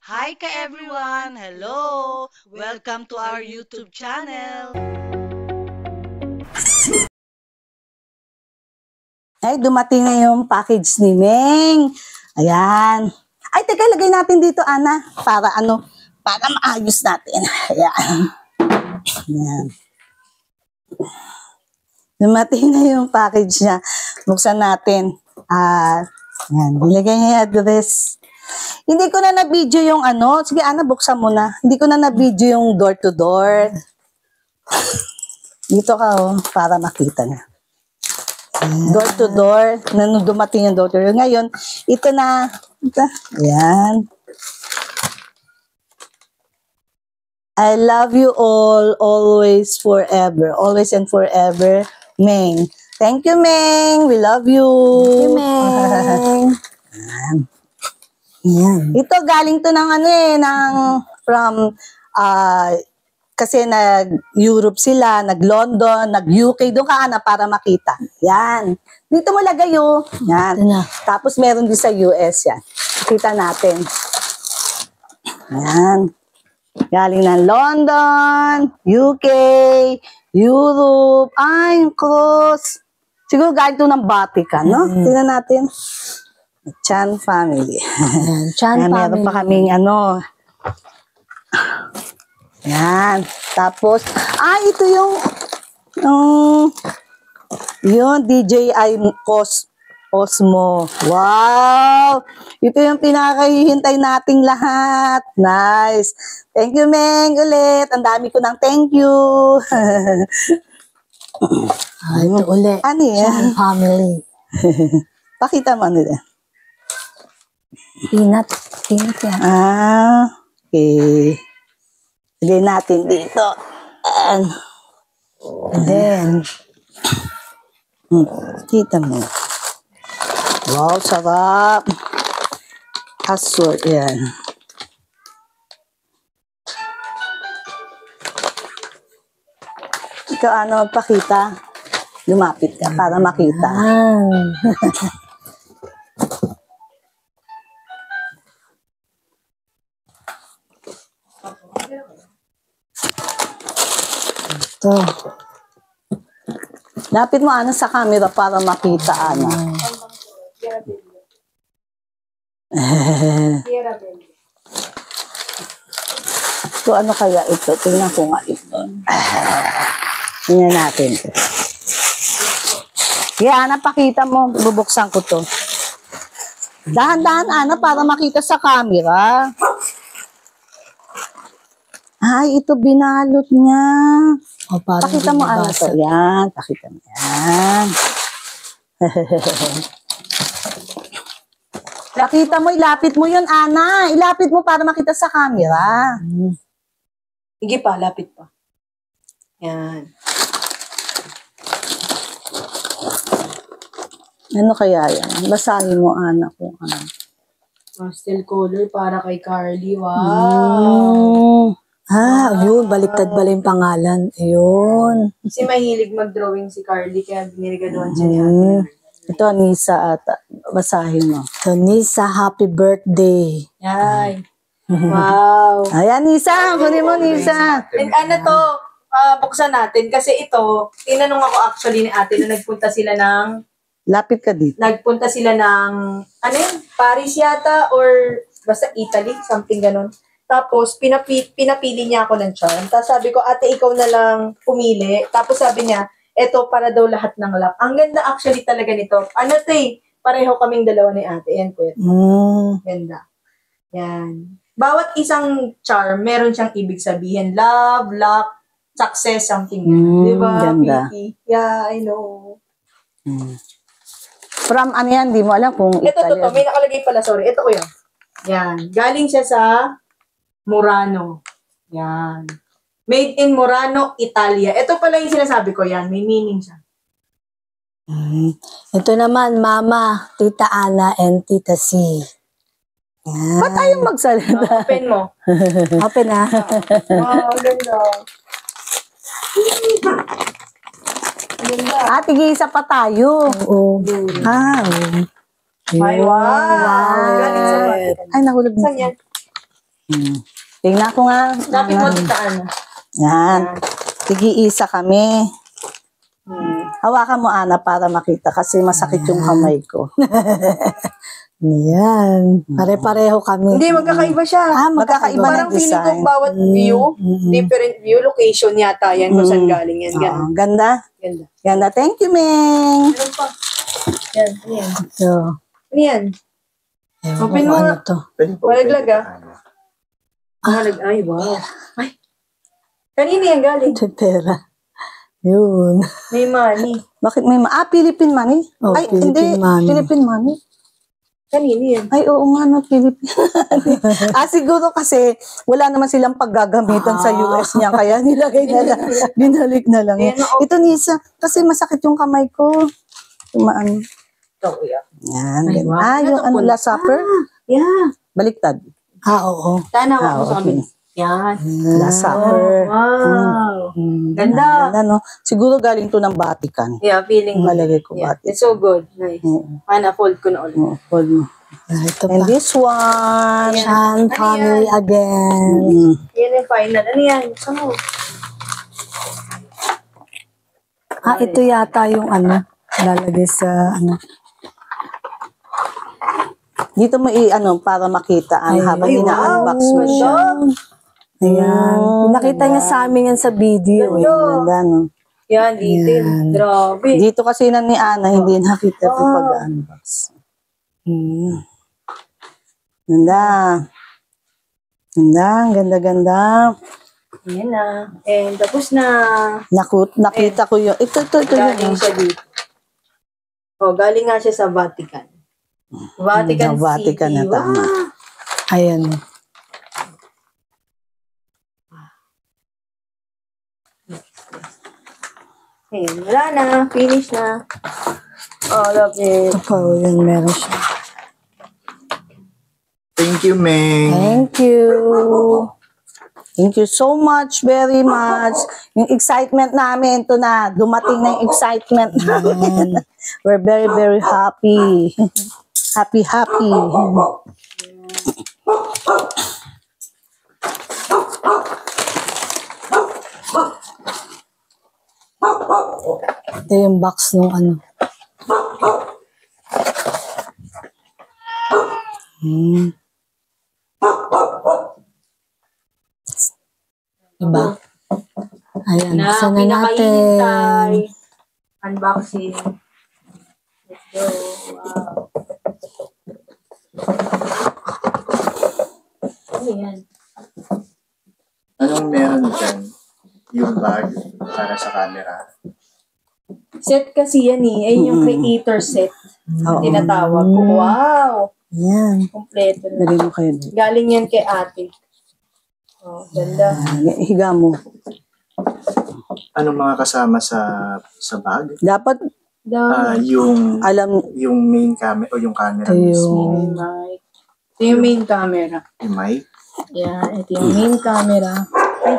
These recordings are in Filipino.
Hi ka everyone! Hello! Welcome to our YouTube channel! Ay, dumating na yung package ni Meng. Ayan. Ay, teka, lagay natin dito, Ana. Para maayos natin. Ayan. Ayan. Dumating na yung package niya. Buksan natin. Ayan. Nilagay niya yung address. Hindi ko na na-video yung Sige, Ana, buksan mo na. Hindi ko na na-video yung door-to-door. Dito ka, para makita na. Door to door, nung dumating yung door to door. Ngayon, ito na. Ayan. I love you all, always, forever. Always and forever, Meng. Thank you, Meng. We love you. Thank you, Meng. Ayan. Ito, galing to ng kasi nag-Europe sila, nag-London, nag-UK. Doon ka, Ana, para makita. Yan. Dito mo lagay yun. Yan. Tapos meron din sa US yan. Kita natin. Yan. Galing ng London, UK, Europe. Ay, yung cross. Siguro galing to ng Vatican, no? Tingnan natin. Chan family. Chan family. Meron pa kaming Yan. Tapos, ito yung DJI Osmo. Wow! Ito yung pinakahihintay nating lahat. Nice. Thank you, Meng, ulit. Ang dami ko ng thank you. Ito ulit. Ano yan? Chan family. Pakita mo nila. Peanut. Peanut yan. Okay. Lagay natin dito. And then, kita mo. Wow, sarap. Password, yan. Ikaw, pakita. Lumapit ka para makita. Ito. Lapit mo, Ana, sa camera para makita, Ana. So, ano kaya ito? Tingnan ko nga ito. Tingnan natin. Ana, pakita mo. Bubuksan ko to. Dahan-dahan, Ana, para makita sa camera. Ay, ito binalot niya. Pakita mo, Ana, to. Yan. Pakita mo. Yan. Pakita mo, ilapit mo yun, Ana. Ilapit mo para makita sa camera. Sige pa, lapit pa. Yan. Ano kaya yan? Basahin mo, Ana, kung ano. Pastel color para kay Carly. Wow! Yun. Baliktad pala yung pangalan. Ayun. Kasi mahilig mag-drawing si Carly, kaya binirigaduhan siya ni Ate. Ito, Nisa ata. Basahin mo. So, Nisa, happy birthday. Yan. Wow! Ayan, Nisa. Kunin mo, Nisa. And buksan natin. Kasi ito, tinanong ako actually ni Ate na nagpunta sila ng Paris yata or basta Italy, something ganon. Tapos, pinapili niya ako ng charm. Tapos sabi ko, Ate, ikaw na lang pumili. Tapos sabi niya, eto para daw lahat ng lap. Ang ganda actually talaga nito. Pareho kaming dalawa ni Ate. Yan po. Ganda. Yan. Bawat isang charm, meron siyang ibig sabihin. Love, luck, success, something yan. Diba? Ganda. Vicky? Yeah, I know. From yan, di mo alam kung Ito, may nakalagay pala, sorry. Ito ko yun. Yan. Galing siya sa Murano. Yan. Made in Murano, Italia. Ito pala yung sinasabi ko, yan. May meaning siya. Ito naman, Mama, Tita Ana, and Tita C. Yan. Ba't tayong magsalita? Open mo. Open na. Wow, ganda. Ganda. Tigisa pa tayo. Oo. Ay, wow. Galing sa Vatican. Ay, nahulog na. Saan yan? Tingnan ko nga. Lapit mo, Tita Ana. Yan. Tig-iisa kami. Hawakan mo, Ana, para makita kasi masakit yung kamay ko. Yan. Pare-pareho kami. Hindi, magkakaiba siya. Magkakaiba Parang ng feeling ko design. bawat view, different view, location yata yan kung saan galing yan. Ganun. Ganda. Ganda. Ganda. Thank you, Meng. Meron pa. Yan, ano yan? Ito. Ano yan? Ewan Open ko mo ano nga. to. Malaglag Ay, wow. Ay. Kanina yan galing. Ito pera. Yun. May money. Bakit may Philippine money? Oh, Ay, Philippine hindi. money. Philippine money. Kanina yan. Ay, oo nga, no, Philippine. Siguro kasi wala naman silang paggagamitan sa US niya, kaya nilagay na lang, binalik na lang. Ayan, oh. Ito, Nisa, kasi masakit yung kamay ko. Tumaan. Ito, kuya. Yan. Ay, ganun. wow. Yung ano, last supper? Yeah. Baliktad. Oo. Tanawa ko sa okay. amin. Yan. Last supper. Wow. Ganda. Ganda, no? Siguro galing to ng Vatican. Yeah, feeling good. Malagay ko Yeah, Vatican. it's so good. Nice. Ana, fold ko na ulit. Hold mo. Ito And pa. this one. Chan family again. Yan yung final. Ano yan? Saan mo? Ito yata yung ano. Lalagay sa ano. Dito mo i-ano para makita ang habang ina-unbox mo siya. Ayan. Pinakita niya sa amin yan sa video. Ganda, no? Yan, detail. Grabe. Dito kasi na ni Ana, hindi nakita ito pag-unbox. Ganda. Ganda, ganda-ganda. Yan na. And tapos na. Nakita ko yun. Ito Galing yun. siya dito. Oh, galing nga siya sa Vatican. Vatican City. Vatican na tama. Wow. Ayan. Ayan, wala na. Finish na. Oh, love it. Ito pa, yun meron siya. Thank you, Meng. Thank you. Thank you so much, very much. Yung excitement namin, ito na. Dumating na yung excitement namin. We're very, very happy. Happy. Ito yung box nung ano. Diba? Ayan, Na, buksan na natin. pinakahihintay. Unboxing. Let's go. Wow. Ano yan? Anong meron dyan? Yung bag para sa camera. Set kasi yan eh. Ayun yung creator set. Oo. Tinatawag ko. Wow! Yan. Kompleto na. Lagay mo kayo dito. Galing yan kay ate. Oh, ganda. Higa mo. Anong mga kasama sa bag? Dapat Yung alam, yung main camera o yung camera Ito mismo. yung... Mic. Ito yung main camera. Yung mic. Yan, ito yung main camera. Ay.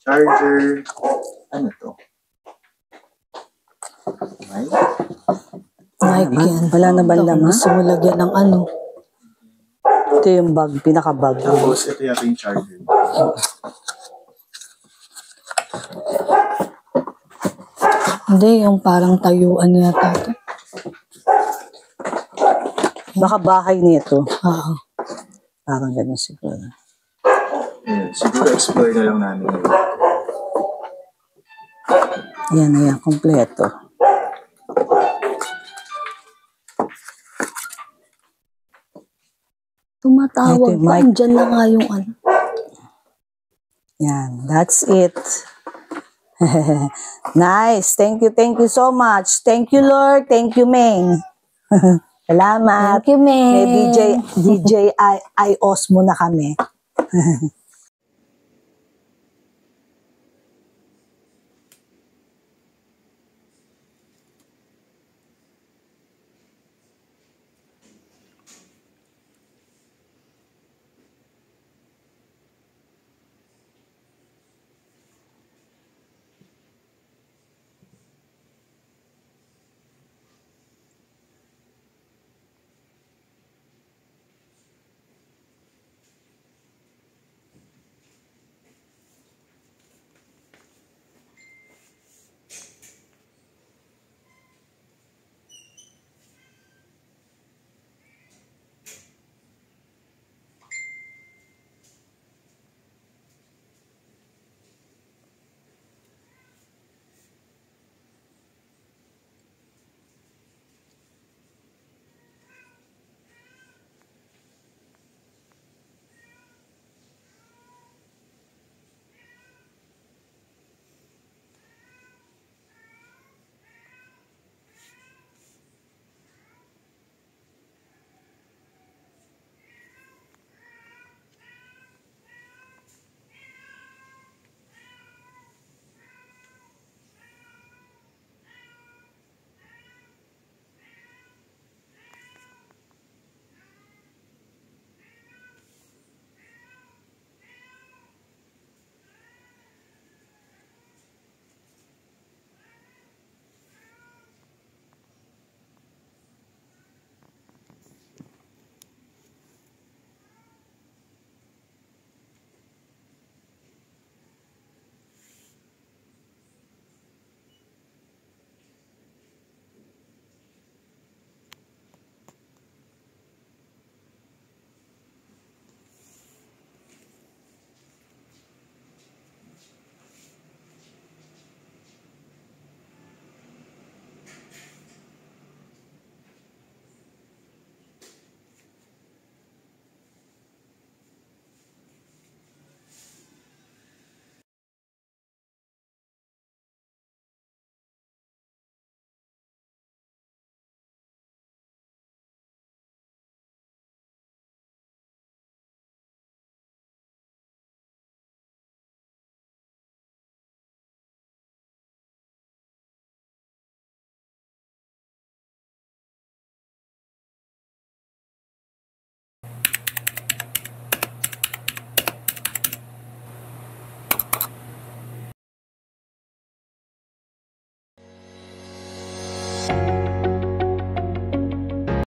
Charger. Ano to? Mic. Mic yan. Wala na ba laman? Gusto mo lagyan ng ano. ito yung bag, pinaka-bag. Tapos ito yata yung charger. Hindi, yung parang tayuan yata ito. Baka bahay nito. Oo. Parang ganun siguro. Ayun, siguro explore na lang namin yun. Ayan, kompleto. Tumatawag Ito yung pa. mic. Andyan na nga yung ano. Yan, that's it. Nice. Thank you so much. Thank you, Lord. Thank you, Meng. Salamat. Thank you, Meng. May DJ I Osmo na kami.